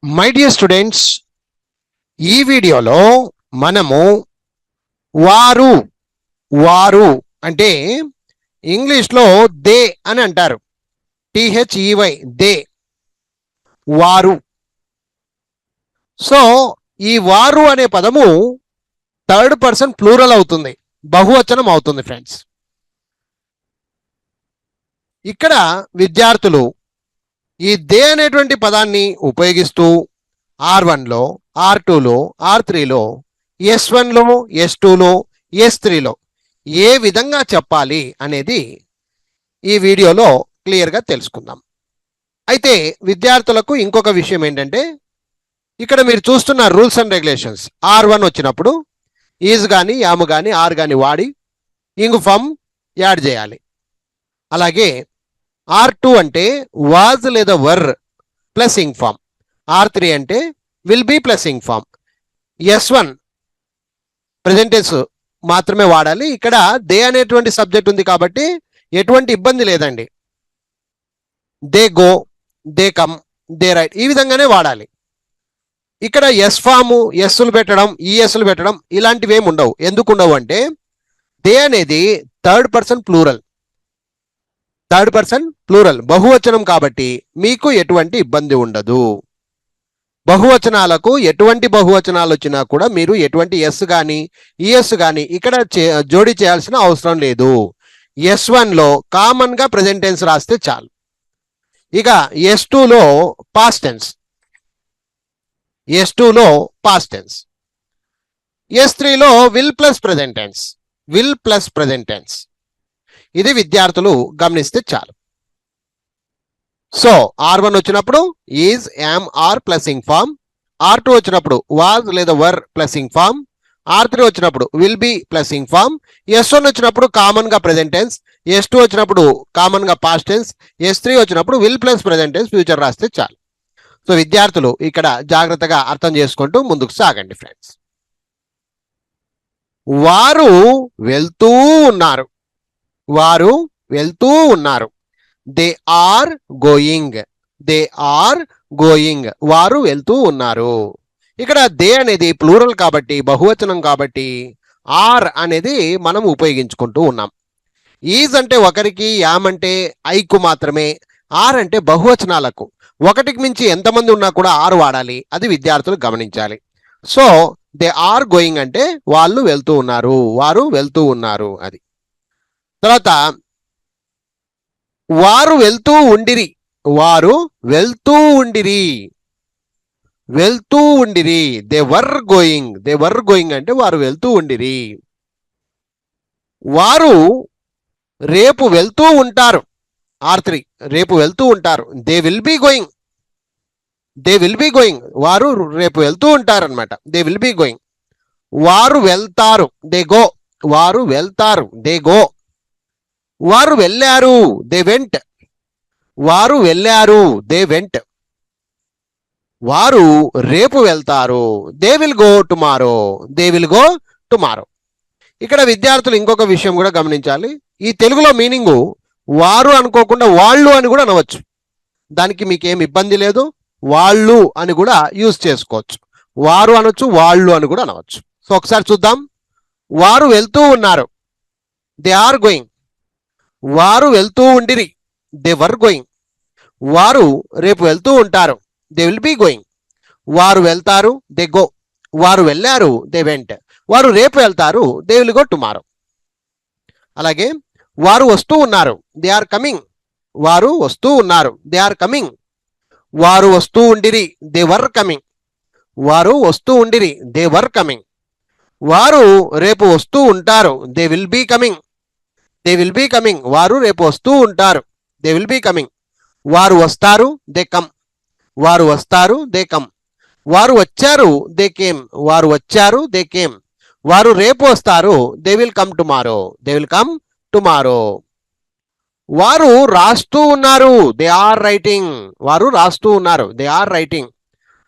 My dear students, ఈ వీడియోలో మనము వారు వారు అంటే ఇంగ్లీష్లో దే అని అంటారు. THEY దే, వారు. సో ఈ వారు అనే పదము థర్డ్ పర్సన్ ప్లూరల్ అవుతుంది, బహువచనం అవుతుంది ఫ్రెండ్స్. ఇక్కడ విద్యార్థులు ఈ దే అనేటువంటి పదాన్ని ఉపయోగిస్తూ R1లో, R2లో, R3లో, S1లో, S2లో, S3లో ఏ విధంగా చెప్పాలి అనేది ఈ వీడియోలో క్లియర్గా తెలుసుకుందాం. అయితే విద్యార్థులకు ఇంకొక విషయం ఏంటంటే, ఇక్కడ మీరు చూస్తున్న రూల్స్ అండ్ రెగ్యులేషన్స్ R1 వచ్చినప్పుడు ఈజ్ కానీ యామ్ కానీ ఆర్ కానీ వాడి ఇంగ్ ఫమ్ యాడ్ చేయాలి. అలాగే R2 అంటే వాజ్ లేదా were plus ing form, R3 అంటే will be plus ing form, S1 present tense మాత్రమే వాడాలి. ఇక్కడ దే అనేటువంటి సబ్జెక్ట్ ఉంది కాబట్టి ఎటువంటి ఇబ్బంది లేదండి. They go, they come, they right ఈ విధంగానే వాడాలి. ఇక్కడ ఎస్ ఫాము, ఎస్సులు పెట్టడం, ఈఎస్లు పెట్టడం ఇలాంటివి ఏమి ఉండవు. ఎందుకు ఉండవు అంటే దే అనేది థర్డ్ పర్సన్ ప్లూరల్, బహువచనం కాబట్టి మీకు ఎటువంటి ఇబ్బంది ఉండదు. బహువచనాలకు ఎటువంటి బహువచనాలు వచ్చినా కూడా మీరు ఎటువంటి ఎస్ కానీ ఈఎస్ కానీ ఇక్కడ జోడి చేయాల్సిన అవసరం లేదు. S1లో కామన్గా ప్రెజెంట్ టెన్స్ రాస్తే చాలు. ఇక S2లో పాస్ట్ టెన్స్, S3లో విల్ ప్లస్ ప్రెజెంట్ టెన్స్, ఇది విద్యార్థులు గమనిస్తే చాలు. సో R1 వచ్చినప్పుడు is, am, are plus ing form, R2 వచ్చినప్పుడు వాజ్ లేదా were plus ing form, R3 వచ్చినప్పుడు will be plus ing form, S1 వచ్చినప్పుడు కామన్ గా ప్రెజెంట్ టెన్స్, S2 వచ్చినప్పుడు కామన్ గా పాస్ట్ టెన్స్, S3 వచ్చినప్పుడు will plus present tense future రాస్తే చాలు. సో విద్యార్థులు ఇక్కడ జాగ్రత్తగా అర్థం చేసుకుంటూ ముందుకు సాగండి ఫ్రెండ్స్. వారు వెళ్తూ ఉన్నారు, దే ఆర్ గోయింగ్, వారు వెళ్తూ ఉన్నారు. ఇక్కడ దే అనేది ప్లూరల్ కాబట్టి, బహువచనం కాబట్టి ఆర్ అనేది మనం ఉపయోగించుకుంటూ ఉన్నాం. ఈజ్ అంటే ఒకరికి, యామ్ అంటే ఐకు మాత్రమే, ఆర్ అంటే బహువచనాలకు. ఒకటికి మించి ఎంతమంది ఉన్నా కూడా ఆర్ వాడాలి, అది విద్యార్థులు గమనించాలి. సో దే ఆర్ గోయింగ్ అంటే వాళ్ళు వెళ్తూ ఉన్నారు, వారు వెళ్తూ ఉన్నారు. అది తర్వాత వారు వెళ్తూ ఉండిరి, దే వర్ గోయింగ్ అంటే వారు వెళ్తూ ఉండిరి. వారు రేపు వెళ్తూ ఉంటారు, R3 రేపు వెళ్తూ ఉంటారు, దే విల్ బి గోయింగ్, వారు రేపు వెళ్తూ ఉంటారు అనమాట, దే విల్ బి గోయింగ్. వారు వెళ్తారు, దే గో, వారు వెళ్ళారు, దే వెంట్, వారు రేపు వెళ్తారు, దే విల్ గో టుమారో. ఇక్కడ విద్యార్థులు ఇంకొక విషయం కూడా గమనించాలి. ఈ తెలుగులో మీనింగు వారు అనుకోకుండా వాళ్ళు అని కూడా అనవచ్చు, దానికి మీకేం ఇబ్బంది లేదు. వాళ్ళు అని కూడా యూజ్ చేసుకోవచ్చు, వారు అనొచ్చు, వాళ్ళు అని కూడా అనవచ్చు. సో ఒకసారి చూద్దాం. వారు వెళ్తూ ఉన్నారు, దే ఆర్ గోయింగ్. వారు వెళ్తూ ఉండిరి, దే వర్ గోయింగ్. వారు రేపు వెళ్తూ ఉంటారు, దే విల్ బి గోయింగ్. వారు వెళ్తారు, దే గో. వారు వెళ్ళారు, దే వెంట్. వారు రేపు వెళ్తారు, దే విల్ గో టుమారో. అలాగే వారు వస్తూ ఉన్నారు, దే ఆర్ కమింగ్. వారు వస్తూ ఉన్నారు, దే ఆర్ కమింగ్. వారు వస్తూ ఉండిరి, దే వర్ కమింగ్. వారు వస్తూ ఉండిరి, దే వర్ కమింగ్. వారు రేపు వస్తూ ఉంటారు, దే విల్ బి కమింగ్. వారు రేపు వస్తూ ఉంటారు, దే విల్ బి కమింగ్. వారు వస్తారు, దే కమ్. వారు వచ్చారు, దే కేమ్. వారు రేపు వస్తారు, దే విల్ కమ్ టుమారో. వారు రాస్తూ ఉన్నారు, దే ఆర్ రైటింగ్. వారు రాస్తూ రైటింగ్.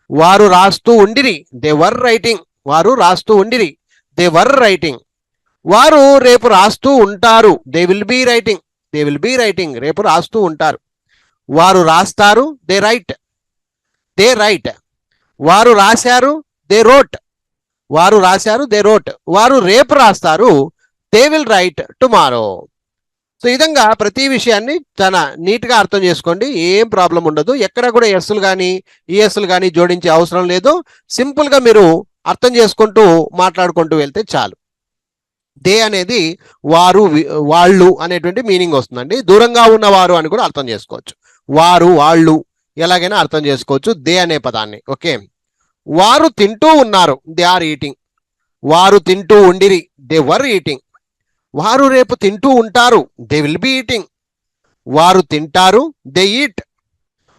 వారు రాస్తూ ఉండిరి, దే వర్ రైటింగ్. వారు రేపు రాస్తూ ఉంటారు, దే విల్ బి రైటింగ్. రేపు రాస్తూ ఉంటారు. వారు రాస్తారు, దే రైట్. వారు రాశారు, దే రోట్. వారు రాశారు, దే రోట్. వారు రేపు రాస్తారు, they will write tomorrow. So ఈ విధంగా ప్రతి విషయాన్ని చాలా నీట్గా అర్థం చేసుకోండి, ఏం ప్రాబ్లం ఉండదు. ఎక్కడ కూడా ఎస్సులు కానీ ఈఎస్లు కానీ జోడించే అవసరం లేదు. సింపుల్గా మీరు అర్థం చేసుకుంటూ మాట్లాడుకుంటూ వెళ్తే చాలు. దే అనేది వారు, వాళ్ళు అనేటువంటి మీనింగ్ వస్తుందండి. దూరంగా ఉన్నవారు అని కూడా అర్థం చేసుకోవచ్చు. వారు, వాళ్ళు ఎలాగైనా అర్థం చేసుకోవచ్చు దే అనే పదాన్ని. ఓకే, వారు తింటూ ఉన్నారు, దే ఆర్ ఈటింగ్. వారు తింటూ ఉండిరి, దే వర్ ఈటింగ్. వారు రేపు తింటూ ఉంటారు, దే విల్ బి ఈటింగ్. వారు తింటారు, దే ఈట్.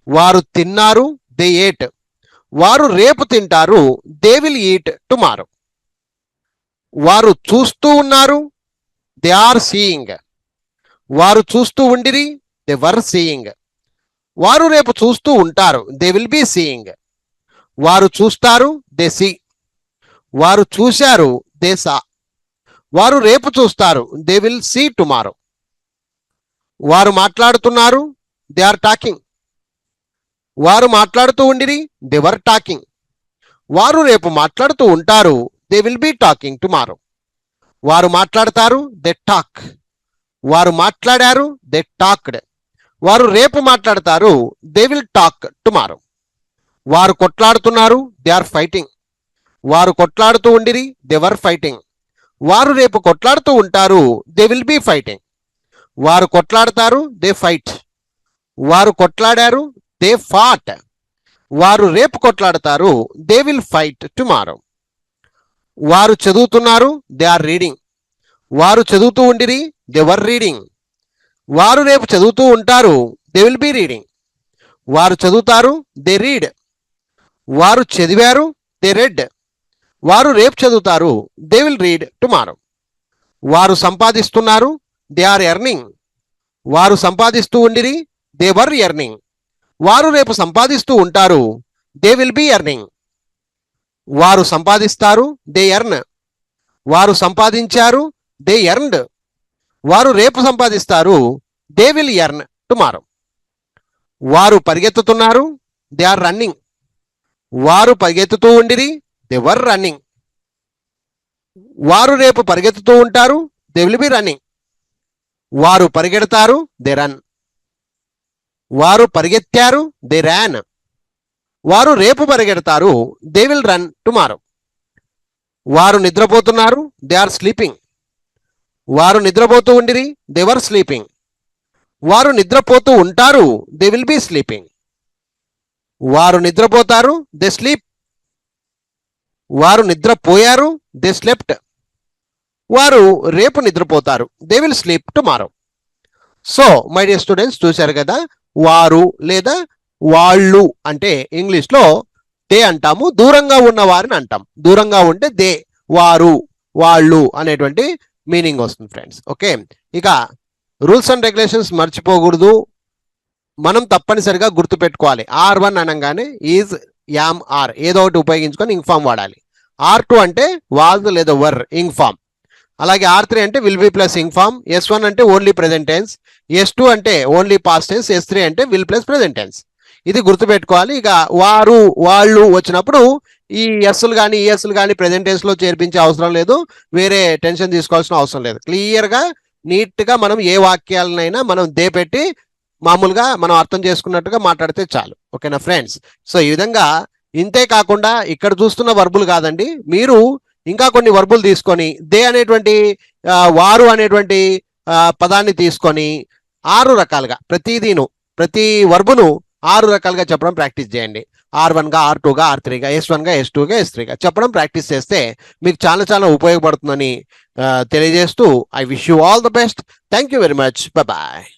వారు తిన్నారు, దే ఏట్. వారు రేపు తింటారు, దే విల్ ఈట్ టుమారో. వారు చూస్తూ ఉన్నారు, దే ఆర్ సీయింగ్. వారు చూస్తూ ఉండిరి, దే వర్ సీయింగ్. వారు రేపు చూస్తూ ఉంటారు, దే విల్ బి సీయింగ్. వారు చూస్తారు, దే సీ. వారు చూశారు, దే సా. వారు రేపు చూస్తారు, దే విల్ సీ టుమారో. వారు మాట్లాడుతున్నారు, దే ఆర్ టాకింగ్. వారు మాట్లాడుతూ ఉండిరి, దే వర్ టాకింగ్. వారు రేపు మాట్లాడుతూ ఉంటారు, they will be talking tomorrow. వారు మాట్లాడతారు, దే టాక్. వారు మాట్లాడారు, దే టాక్డ్. వారు రేపు మాట్లాడతారు, దే విల్ టాక్ టుమారో. వారు కొట్లాడుతున్నారు, దే ఆర్ ఫైటింగ్. వారు కొట్లాడుతూ ఉండిరి, దే వర్ ఫైటింగ్. వారు రేపు కొట్లాడుతూ ఉంటారు, దే విల్ బి ఫైటింగ్. వారు కొట్లాడతారు, దే ఫైట్. వారు కొట్లాడారు, దే ఫాట్. వారు రేపు కొట్లాడతారు, దే విల్ ఫైట్ టుమారో. వారు చదువుతున్నారు, దే ఆర్ రీడింగ్. వారు చదువుతూ ఉండిరి, దే వర్ రీడింగ్. వారు రేపు చదువుతూ ఉంటారు, దే విల్ బి రీడింగ్. వారు చదువుతారు, దే రీడ్. వారు చదివారు, దే రెడ్. వారు రేపు చదువుతారు, దే విల్ రీడ్ టుమారో. వారు సంపాదిస్తున్నారు, దే ఆర్ ఎర్నింగ్. వారు సంపాదిస్తూ ఉండిరి, దే వర్ ఎర్నింగ్. వారు రేపు సంపాదిస్తూ ఉంటారు, దే విల్ బి ఎర్నింగ్. వారు సంపాదిస్తారు, దే ఎర్న్. వారు సంపాదించారు, దే ఎర్న్డ్. వారు రేపు సంపాదిస్తారు, దే విల్ ఎర్న్ టుమారో. వారు పరిగెత్తుతున్నారు, దే ఆర్ రన్నింగ్. వారు పరిగెత్తుతూ ఉండిరి, దే వర్ రన్నింగ్. వారు రేపు పరిగెత్తుతూ ఉంటారు, దే విల్ బి రన్నింగ్. వారు పరిగెడతారు, దే రన్. వారు పరిగెత్తారు, దే ర్యాన్. వారు రేపు పరిగెడతారు, దే విల్ రన్ టుమారో. వారు నిద్రపోతున్నారు, దే ఆర్ స్లీపింగ్. వారు నిద్రపోతూ ఉండిరి, దే వర్ స్లీపింగ్. వారు నిద్రపోతూ ఉంటారు, దే విల్ బి స్లీపింగ్. వారు నిద్రపోతారు, దే స్లీప్. వారు నిద్రపోయారు, దే స్లెప్ట్. వారు రేపు నిద్రపోతారు, they will sleep tomorrow. So my dear students, చూశారు కదా, వారు లేదా వాళ్ళు అంటే ఇంగ్లీష్లో దే అంటాము, దూరంగా ఉన్న వారిని అంటాం. దూరంగా ఉంటే దే, వారు, వాళ్ళు అనేటువంటి మీనింగ్ వస్తుంది ఫ్రెండ్స్. ఓకే, ఇక రూల్స్ అండ్ రెగ్యులేషన్స్ మర్చిపోకూడదు. మనం తప్పనిసరిగా గుర్తుపెట్టుకోవాలి. R1 అనగానే ఈజ్, యామ్, ఆర్ ఏదో ఒకటి ఉపయోగించుకొని ఇంగ్ ఫామ్ వాడాలి. R2 అంటే వాజ్ లేదా వర్, ఇంగ్ ఫామ్. అలాగే R3 అంటే will be plus ing form. S1 అంటే ఓన్లీ ప్రెజెంట్ టెన్స్. S2 అంటే ఓన్లీ పాస్ట్ టెన్స్. S3 అంటే విల్ ప్లస్ ప్రెజెంట్ టెన్స్. ఇది గుర్తుపెట్టుకోవాలి. ఇక వారు, వాళ్ళు వచ్చినప్పుడు ఈ ఎస్లు కానీ ఈఎస్లు కానీ ప్రెజెంట్ టెన్స్లో చేర్పించే అవసరం లేదు, వేరే టెన్షన్ తీసుకోవాల్సిన అవసరం లేదు. క్లియర్గా నీట్గా మనం ఏ వాక్యాలనైనా మనం దే పెట్టి మామూలుగా మనం అర్థం చేసుకున్నట్టుగా మాట్లాడితే చాలు. ఓకేనా ఫ్రెండ్స్? సో ఈ విధంగా, ఇంతే కాకుండా ఇక్కడ చూస్తున్న వర్బులు కాదండి, మీరు ఇంకా కొన్ని వర్బులు తీసుకొని దే అనేటువంటి వారు అనేటువంటి పదాన్ని తీసుకొని 6 రకాలుగా ప్రతి వర్బును 6 రకాలుగా చెప్పడం ప్రాక్టీస్ చేయండి. R1గా, R2గా, R3గా, S1గా, S2గా, S3గా చెప్పడం ప్రాక్టీస్ చేస్తే మీకు చాలా చాలా ఉపయోగపడుతుందని తెలియజేస్తూ I wish you all the best. Thank you very much. Bye.